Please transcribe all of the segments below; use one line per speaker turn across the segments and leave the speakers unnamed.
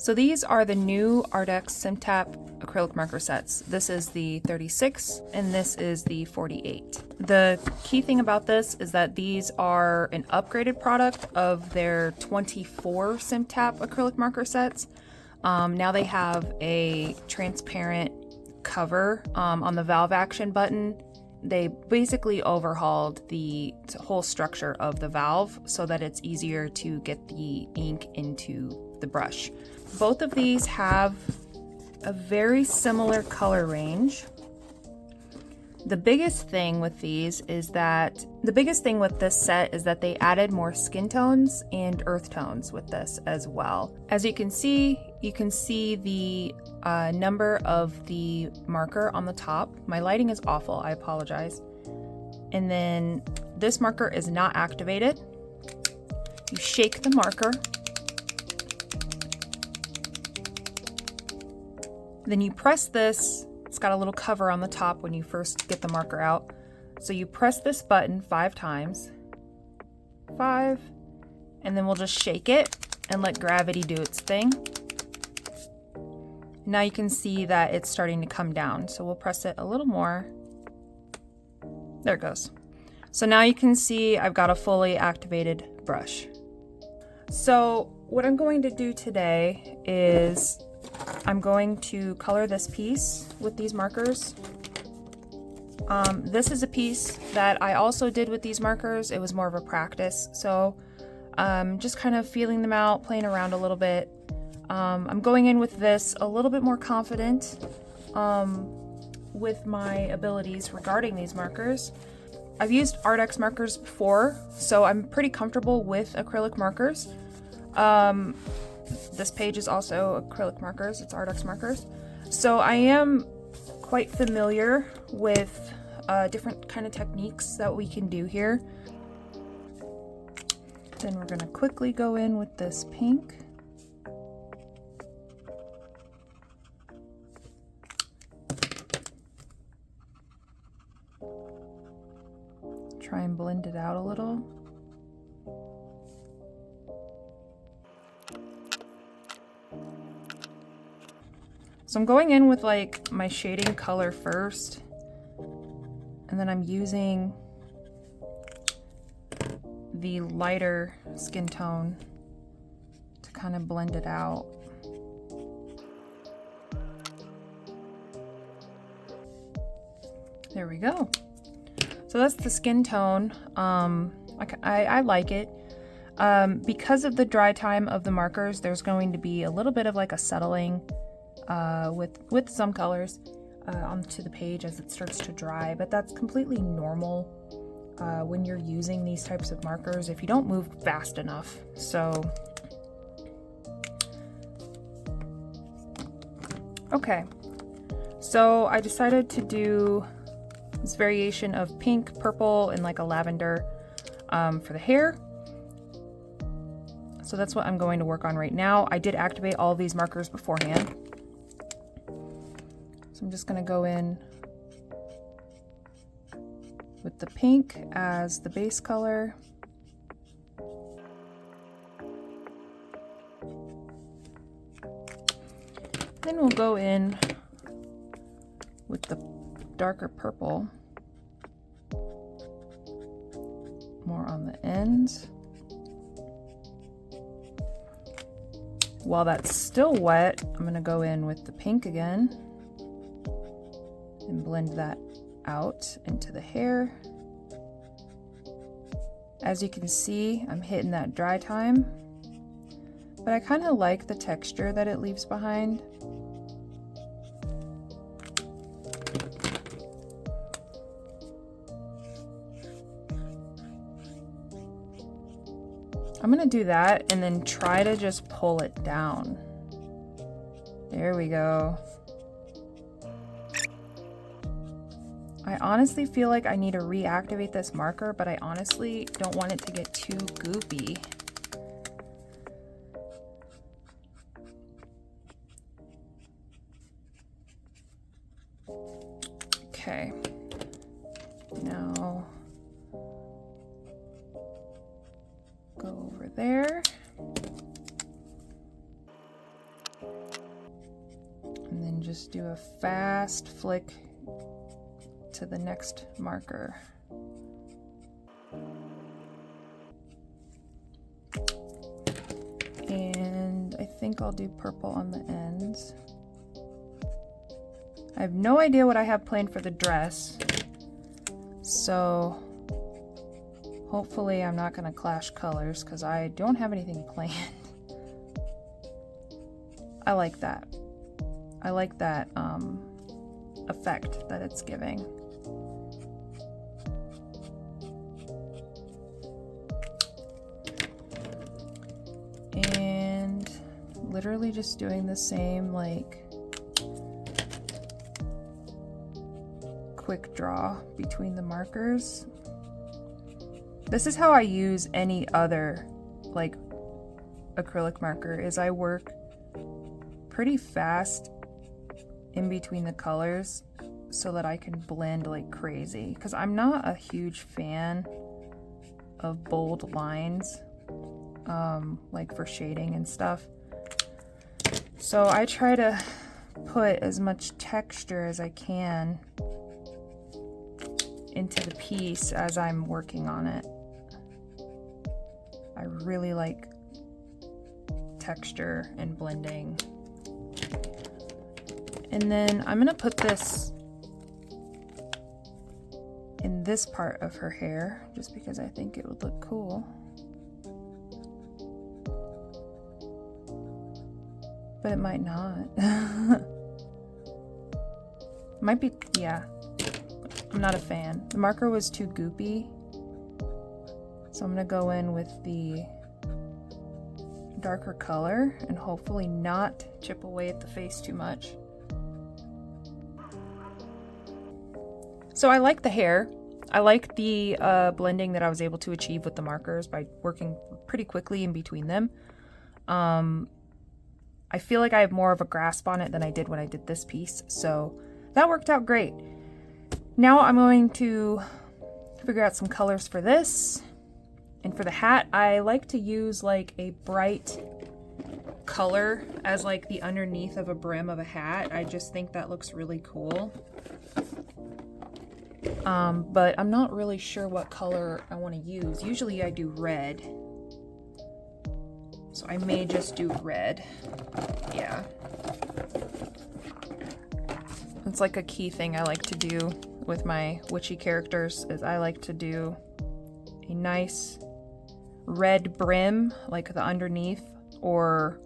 So these are the new Arrtx Simptap acrylic marker sets. This is the 36 and this is the 48. The key thing about this is that these are an upgraded product of their 24 Simptap acrylic marker sets. Now they have a transparent cover on the valve action button. They basically overhauled the whole structure of the valve so that it's easier to get the ink into the brush. Both of these have a very similar color range. The biggest thing with this set is that they added more skin tones and earth tones with this as well. As you can see the number of the marker on the top. My lighting is awful, I apologize. And then this marker is not activated. You shake the marker. Then you press this. It's got a little cover on the top when you first get the marker out. So you press this button 5 times. 5. And then we'll just shake it and let gravity do its thing. Now you can see that it's starting to come down. So we'll press it a little more. There it goes. So now you can see I've got a fully activated brush. So what I'm going to do today is I'm going to color this piece with these markers. This is a piece that I also did with these markers. It was more of a practice, so just kind of feeling them out, playing around a little bit. I'm going in with this a little bit more confident with my abilities regarding these markers. I've used Arrtx markers before, so I'm pretty comfortable with acrylic markers. This page is also acrylic markers, it's Arrtx markers. So I am quite familiar with different kind of techniques that we can do here. Then we're gonna quickly go in with this pink. Try and blend it out a little. So I'm going in with like my shading color first, and then I'm using the lighter skin tone to kind of blend it out. There we go. So that's the skin tone. I like it. Because of the dry time of the markers, there's going to be a little bit of like a settling with some colors onto the page as it starts to dry, but that's completely normal when you're using these types of markers if you don't move fast enough. So okay, so I decided to do this variation of pink, purple, and like a lavender for the hair. So that's what I'm going to work on right now. I did activate all of these markers beforehand. So I'm just going to go in with the pink as the base color. Then we'll go in with the darker purple, more on the ends. While that's still wet, I'm going to go in with the pink again and blend that out into the hair. As you can see, I'm hitting that dry time, but I kind of like the texture that it leaves behind. I'm gonna do that and then try to just pull it down. There we go. I honestly feel like I need to reactivate this marker, but I honestly don't want it to get too goopy. Okay, now go over there. just do a fast flick to the next marker. And I think I'll do purple on the ends. I have no idea what I have planned for the dress, so hopefully I'm not going to clash colors because I don't have anything planned. I like that. I like that effect that it's giving. And literally just doing the same like quick draw between the markers. This is how I use any other like acrylic marker, is I work pretty fast in between the colors so that I can blend like crazy, because I'm not a huge fan of bold lines like for shading and stuff. So I try to put as much texture as I can into the piece as I'm working on it. I really like texture and blending. And then I'm gonna put this in this part of her hair just because I think it would look cool. But it might not. Might be, yeah. I'm not a fan. The marker was too goopy. So I'm gonna go in with the darker color and hopefully not chip away at the face too much. So I like the hair. I like the blending that I was able to achieve with the markers by working pretty quickly in between them. I feel like I have more of a grasp on it than I did when I did this piece, so that worked out great. Now I'm going to figure out some colors for this. And for the hat, I like to use like a bright color as like the underneath of a brim of a hat. I just think that looks really cool. But I'm not really sure what color I want to use. Usually I do red. So I may just do red. Yeah. It's like a key thing I like to do with my witchy characters, is I like to do a nice red brim, like the underneath, or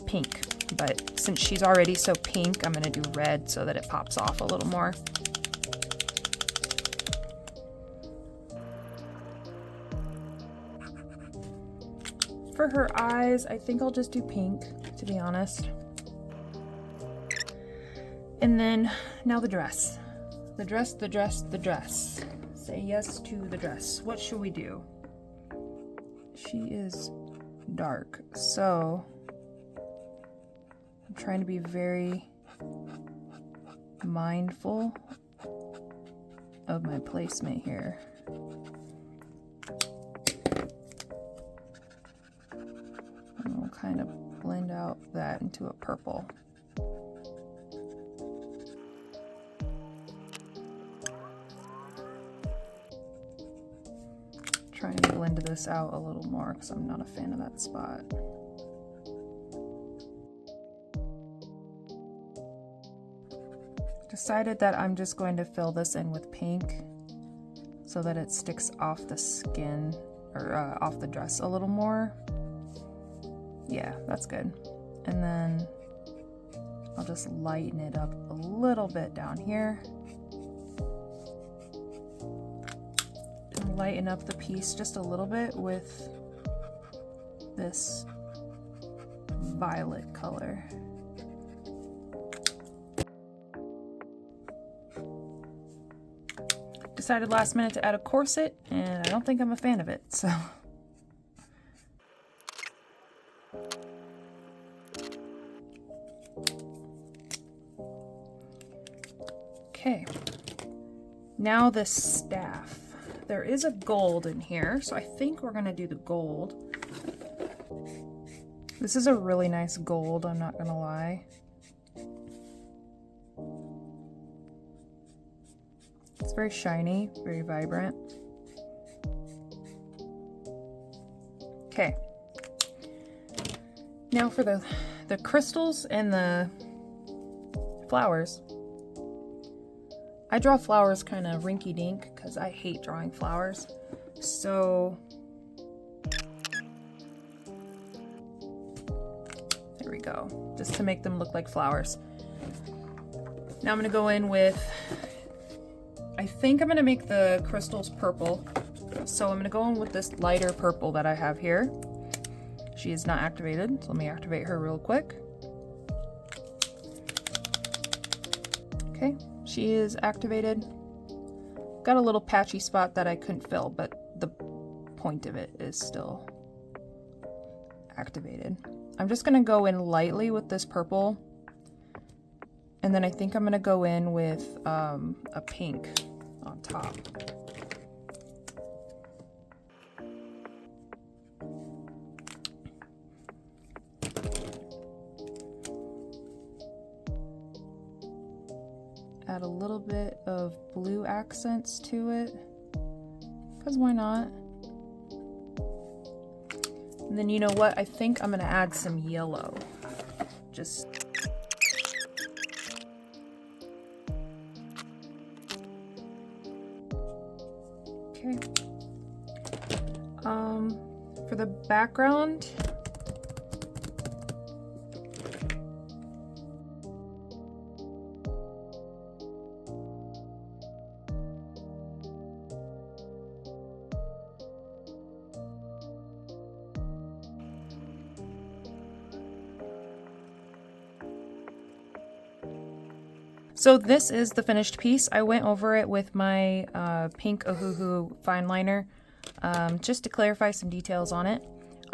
pink. But since she's already so pink, I'm gonna do red so that it pops off a little more. For her eyes, I think I'll just do pink, to be honest. And then, now the dress. The dress, the dress, the dress. Say yes to the dress. What should we do? She is dark, so I'm trying to be very mindful of my placement here. And we'll kind of blend out that into a purple. Try and blend this out a little more because I'm not a fan of that spot. Decided that I'm just going to fill this in with pink so that it sticks off the skin, or off the dress a little more. Yeah, that's good. And then I'll just lighten it up a little bit down here. And lighten up the piece just a little bit with this violet color. Decided last minute to add a corset, and I don't think I'm a fan of it, so. Okay, now the staff. There is a gold in here, so I think we're gonna do the gold. This is a really nice gold, I'm not gonna lie. It's very shiny, very vibrant. Okay. Now for the crystals and the flowers. I draw flowers kind of rinky-dink because I hate drawing flowers. So there we go, just to make them look like flowers. Now I'm gonna go in with, I think I'm gonna make the crystals purple. So I'm gonna go in with this lighter purple that I have here. She is not activated, so let me activate her real quick. Okay, she is activated. Got a little patchy spot that I couldn't fill, but the point of it is still activated. I'm just gonna go in lightly with this purple, and then I think I'm gonna go in with a pink on top. Add a little bit of blue accents to it, because why not? And then you know what? I think I'm gonna add some yellow. Just okay. For the background, so this is the finished piece. I went over it with my pink Ohuhu fine liner just to clarify some details on it.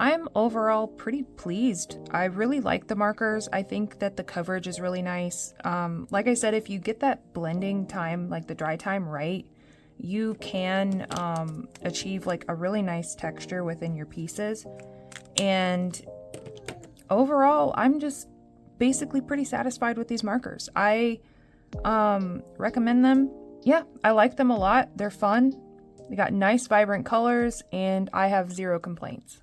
I'm overall pretty pleased. I really like the markers. I think that the coverage is really nice. Like I said, if you get that blending time, like the dry time right, you can achieve like a really nice texture within your pieces. And overall, I'm just basically pretty satisfied with these markers. I recommend them. Yeah, I like them a lot. They're fun. They got nice vibrant colors, and I have zero complaints.